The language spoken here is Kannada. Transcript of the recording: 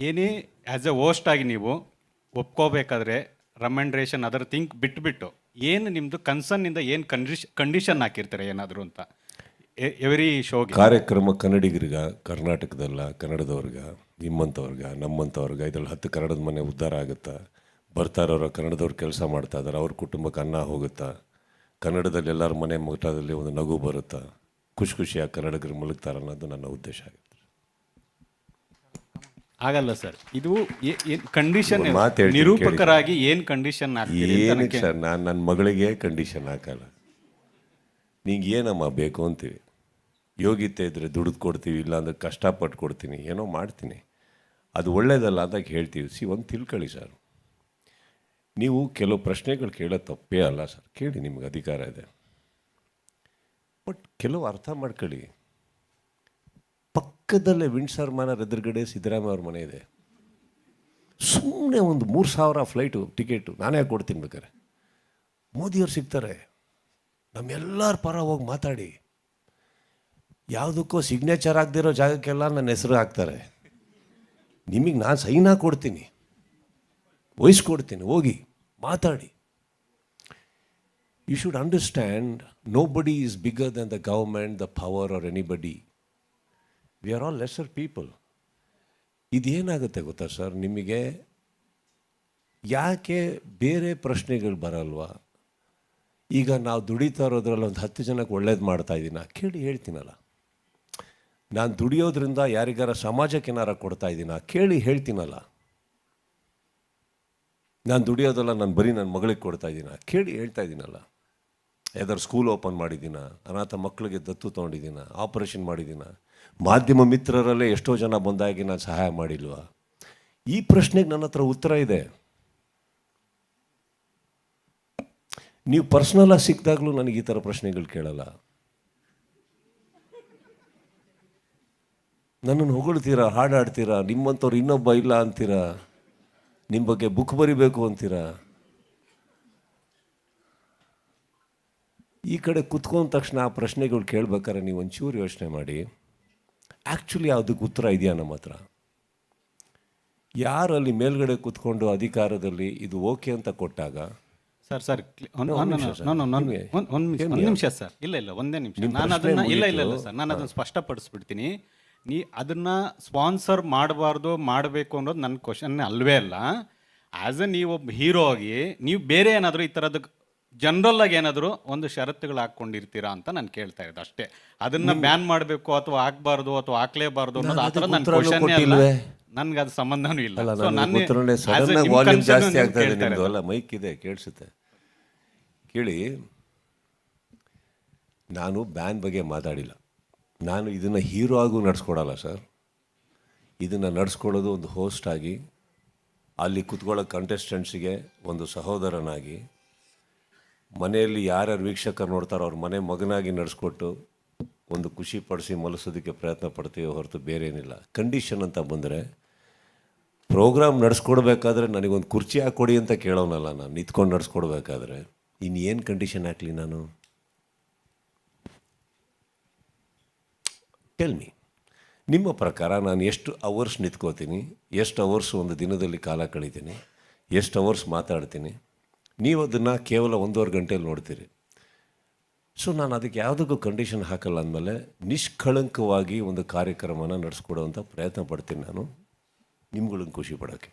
ಏನೇ ಆ್ಯಸ್ ಎ ಹೋಸ್ಟ್ ಆಗಿ ನೀವು ಒಪ್ಕೋಬೇಕಾದ್ರೆ ರೆಕಮೆಂಡೇಷನ್ ಅದರ್ ಥಿಂಕ್ ಬಿಟ್ಬಿಟ್ಟು ಏನು ನಿಮ್ಮದು ಕನ್ಸರ್ನಿಂದ ಏನು ಕಂಡೀಷನ್ ಹಾಕಿರ್ತಾರೆ ಏನಾದರೂ ಅಂತ ಎವ್ರಿ ಶೋಗೆ ಕಾರ್ಯಕ್ರಮ ಕನ್ನಡಿಗರಿಗ, ಕರ್ನಾಟಕದಲ್ಲ ಕನ್ನಡದವ್ರಿಗ, ನಿಮ್ಮಂಥವ್ರಿಗ, ನಮ್ಮಂಥವ್ರಿಗ, ಇದರಲ್ಲಿ 10 ಕನ್ನಡದ ಮನೆ ಉದ್ಧಾರ ಆಗುತ್ತಾ, ಬರ್ತಾ ಇರೋರು ಕನ್ನಡದವ್ರು ಕೆಲಸ ಮಾಡ್ತಾ ಇದ್ದಾರೆ, ಅವ್ರ ಕುಟುಂಬಕ್ಕೆ ಅನ್ನ ಹೋಗುತ್ತಾ, ಕನ್ನಡದಲ್ಲಿ ಎಲ್ಲರ ಮನೆ ಮುಖದಲ್ಲಿ ಒಂದು ನಗು ಬರುತ್ತಾ, ಖುಷಿಯಾಗಿ ಕನ್ನಡಿಗರು ಮಲಗ್ತಾರೆ ಅನ್ನೋದು ನನ್ನ ಉದ್ದೇಶ ಆಗುತ್ತೆ. ಆಗಲ್ಲ ಸರ್, ಇದು ಕಂಡೀಷನ್ ನಿರೂಪಕರಾಗಿ ಏನು ಕಂಡೀಷನ್ ಏನಕ್ಕೆ ಸರ್? ನಾನು ನನ್ನ ಮಗಳಿಗೆ ಕಂಡೀಷನ್ ಹಾಕಲ್ಲ. ನಿಂಗೆ ಏನಮ್ಮ ಬೇಕು ಅಂತೀವಿ, ಯೋಗ್ಯತೆ ಇದ್ದರೆ ದುಡ್ದು ಕೊಡ್ತೀವಿ, ಇಲ್ಲಾಂದ್ರೆ ಕಷ್ಟಪಟ್ಟು ಕೊಡ್ತೀನಿ, ಏನೋ ಮಾಡ್ತೀನಿ, ಅದು ಒಳ್ಳೇದಲ್ಲ ಅಂತ ಹೇಳ್ತೀವಿ. ಒಂದು ತಿಳ್ಕೊಳ್ಳಿ ಸರ್, ನೀವು ಕೆಲವು ಪ್ರಶ್ನೆಗಳು ಕೇಳೋದು ತಪ್ಪೇ ಅಲ್ಲ ಸರ್, ಕೇಳಿ, ನಿಮ್ಗೆ ಅಧಿಕಾರ ಇದೆ. ಬಟ್ ಕೆಲವು ಅರ್ಥ ಮಾಡ್ಕೊಳ್ಳಿ. ಪಕ್ಕದಲ್ಲೇ ವಿಂಡ್ಸರ್ ಮ್ಯಾನರ್ ಎದುರುಗಡೆ ಸಿದ್ದರಾಮಯ್ಯ ಅವ್ರ ಮನೆ ಇದೆ. ಸುಮ್ಮನೆ ಒಂದು 3,000 ಫ್ಲೈಟು ಟಿಕೆಟು ನಾನೇ ಕೊಡ್ತೀನಿ ಬೇಕಾರೆ. ಮೋದಿಯವ್ರು ಸಿಗ್ತಾರೆ, ನಮ್ಮೆಲ್ಲರ ಪರ ಹೋಗಿ ಮಾತಾಡಿ. ಯಾವುದಕ್ಕೂ ಸಿಗ್ನೇಚರ್ ಆಗದಿರೋ ಜಾಗಕ್ಕೆಲ್ಲ ನನ್ನ ಹೆಸರು ಹಾಕ್ತಾರೆ. ನಿಮಗೆ ನಾನು ಸೈನ್ ಕೊಡ್ತೀನಿ, ವಹಿಸ್ಕೊಡ್ತೀನಿ, ಹೋಗಿ ಮಾತಾಡಿ. You should understand, nobody is bigger than the government, the power or anybody. We are all lesser people. ಇದೇನಾಗುತ್ತೆ ಗೊತ್ತಾ ಸರ್, ನಿಮಗೆ ಯಾಕೆ ಬೇರೆ ಪ್ರಶ್ನೆಗಳು ಬರಲ್ವಾ? ಈಗ ನಾವು ದುಡಿತಾ ಇರೋದ್ರಲ್ಲಿ ಒಂದು 10 ಜನಕ್ಕೆ ಒಳ್ಳೇದು ಮಾಡ್ತಾ ಇದ್ದೀನ ಕೇಳಿ, ಹೇಳ್ತೀನಲ್ಲ. ನಾನು ದುಡಿಯೋದ್ರಿಂದ ಯಾರಿಗಾರ ಸಮಾಜಕ್ಕೆ ಏನಾರ ಕೊಡ್ತಾ ಇದ್ದೀನ ಕೇಳಿ, ಹೇಳ್ತೀನಲ್ಲ. ನಾನು ದುಡಿಯೋದಲ್ಲ, ನಾನು ಬರೀ ನನ್ನ ಮಗಳಿಗೆ ಕೊಡ್ತಾ ಇದ್ದೀನ ಕೇಳಿ, ಹೇಳ್ತಾ ಇದ್ದೀನಲ್ಲ. ಯಾವ್ದಾರು ಸ್ಕೂಲ್ ಓಪನ್ ಮಾಡಿದ್ದೀನ, ಅನಾಥ ಮಕ್ಕಳಿಗೆ ದತ್ತು ತೊಗೊಂಡಿದ್ದೀನ, ಆಪರೇಷನ್ ಮಾಡಿದ್ದೀನ, ಮಾಧ್ಯಮ ಮಿತ್ರರಲ್ಲೇ ಎಷ್ಟೋ ಜನ ಬಂದಾಗಿ ನಾನು ಸಹಾಯ ಮಾಡಿಲ್ವಾ? ಈ ಪ್ರಶ್ನೆಗೆ ನನ್ನ ಹತ್ರ ಉತ್ತರ ಇದೆ. ನೀವು ಪರ್ಸ್ನಲಾಗಿ ಸಿಕ್ಕಿದಾಗಲೂ ನನಗೆ ಈ ಥರ ಪ್ರಶ್ನೆಗಳು ಕೇಳಲ್ಲ. ನನ್ನನ್ನು ಹೊಗಳ್ತೀರಾ, ಹಾಡಾಡ್ತೀರಾ, ನಿಮ್ಮಂಥವ್ರು ಇನ್ನೊಬ್ಬ ಇಲ್ಲ ಅಂತೀರಾ, ನಿಮ್ಮ ಬಗ್ಗೆ ಬುಕ್ ಬರಿಬೇಕು ಅಂತೀರಾ. ಈ ಕಡೆ ಕುತ್ಕೊಂಡ ತಕ್ಷಣ ಆ ಪ್ರಶ್ನೆಗಳು ಕೇಳ್ಬೇಕಾದ್ರೆ ನೀವು ಒಂಚೂರು ಯೋಚನೆ ಮಾಡಿ, ಆ್ಯಕ್ಚುಲಿ ಅದಕ್ಕೆ ಉತ್ತರ ಇದೆಯಾ ನಮ್ಮ ಹತ್ರ? ಯಾರು ಅಲ್ಲಿ ಮೇಲ್ಗಡೆ ಕುತ್ಕೊಂಡು ಅಧಿಕಾರದಲ್ಲಿ ಇದು ಓಕೆ ಅಂತ ಕೊಟ್ಟಾಗ, ಸರ್ ಒಂದು ನಿಮಿಷ ಸರ್, ಇಲ್ಲ ಒಂದೇ ನಿಮಿಷ, ನಾನು ಅದನ್ನು ಇಲ್ಲ ಸರ್, ನಾನು ಅದನ್ನು ಸ್ಪಷ್ಟಪಡಿಸ್ಬಿಡ್ತೀನಿ. ಅದನ್ನು ಸ್ಪಾನ್ಸರ್ ಮಾಡಬಾರ್ದು, ಮಾಡಬೇಕು ಅನ್ನೋದು ನನ್ನ ಕ್ವಶನ್ ಅಲ್ವೇ ಅಲ್ಲ. ಆ್ಯಸ್ ಎ ನೀವೊಬ್ಬ ಹೀರೋ ಆಗಿ ನೀವು ಬೇರೆ ಏನಾದರೂ ಈ ಥರದ್ದು ಜನರಲ್ ಆಗಿ ಏನಾದರೂ ಒಂದು ಷರತ್ತುಗಳು ಹಾಕ್ಕೊಂಡಿರ್ತೀರಾ ಅಂತ ನಾನು ಕೇಳ್ತಾ ಇರೋದು ಅಷ್ಟೇ. ಅದನ್ನ ಬ್ಯಾನ್ ಮಾಡಬೇಕು ಅಥವಾ ಹಾಕ್ಬಾರ್ದು ಅಥವಾ ಹಾಕ್ಲೇಬಾರ್ದು ಅನ್ನೋದು ಆ ಥರ ನನ್ನ ಕ್ವಶನ್ ಅಲ್ಲ, ನನ್ಗೆ ಅದು ಸಂಬಂಧನೂ ಇಲ್ಲ. ಜಾಸ್ತಿ ಆಗ್ತಾ ಇದೆ ನಿಮ್ಮದು, ಮೈಕ್ ಇದೆ, ಕೇಳಿಸುತ್ತೆ, ಕೇಳಿ. ನಾನು ಬ್ಯಾನ್ ಬಗ್ಗೆ ಮಾತಾಡಿಲ್ಲ. ನಾನು ಇದನ್ನು ಹೀರೋ ಆಗೂ ನಡೆಸ್ಕೊಡಲ್ಲ ಸರ್. ಇದನ್ನು ನಡೆಸ್ಕೊಳ್ಳೋದು ಒಂದು ಹೋಸ್ಟ್ ಆಗಿ, ಅಲ್ಲಿ ಕುತ್ಕೊಳ್ಳೋ ಕಂಟೆಸ್ಟೆಂಟ್ಸಿಗೆ ಒಂದು ಸಹೋದರನಾಗಿ, ಮನೆಯಲ್ಲಿ ಯಾರ್ಯಾರು ವೀಕ್ಷಕರು ನೋಡ್ತಾರೋ ಅವ್ರ ಮನೆ ಮಗನಾಗಿ ನಡೆಸ್ಕೊಟ್ಟು ಒಂದು ಖುಷಿ ಪಡಿಸಿ ಮಲಿಸೋದಕ್ಕೆ ಪ್ರಯತ್ನ ಪಡ್ತೀವಿ ಹೊರತು ಬೇರೆ ಏನಿಲ್ಲ. ಕಂಡೀಷನ್ ಅಂತ ಬಂದರೆ, ಪ್ರೋಗ್ರಾಮ್ ನಡೆಸ್ಕೊಡ್ಬೇಕಾದ್ರೆ ನನಗೊಂದು ಕುರ್ಚಿ ಹಾಕ್ಕೊಡಿ ಅಂತ ಕೇಳೋನಲ್ಲ ನಾನು. ನಿಂತ್ಕೊಂಡು ನಡೆಸ್ಕೊಡ್ಬೇಕಾದ್ರೆ ಇನ್ನೇನು ಕಂಡೀಷನ್ ಹಾಕಲಿ ನಾನು? ಟೆಲ್ ಮಿ, ನಿಮ್ಮ ಪ್ರಕಾರ ನಾನು ಎಷ್ಟು ಅವರ್ಸ್ ನಿಂತ್ಕೋತೀನಿ, ಎಷ್ಟು ಅವರ್ಸ್ ಒಂದು ದಿನದಲ್ಲಿ ಕಾಲ ಕಳೀತೀನಿ, ಎಷ್ಟು ಅವರ್ಸ್ ಮಾತಾಡ್ತೀನಿ? ನೀವು ಅದನ್ನು ಕೇವಲ 1.5 ಗಂಟೆಯಲ್ಲಿ ನೋಡ್ತೀರಿ. ಸೊ ನಾನು ಅದಕ್ಕೆ ಯಾವುದಕ್ಕೂ ಕಂಡೀಷನ್ ಹಾಕಲ್ಲ ಅಂದಮೇಲೆ ನಿಷ್ಕಳಂಕವಾಗಿ ಒಂದು ಕಾರ್ಯಕ್ರಮನ ನಡೆಸ್ಕೊಡೋವಂಥ ಪ್ರಯತ್ನ ಪಡ್ತೀನಿ ನಾನು, ನಿಮ್ಗಳನ್ನ ಖುಷಿ ಪಡೋಕ್ಕೆ.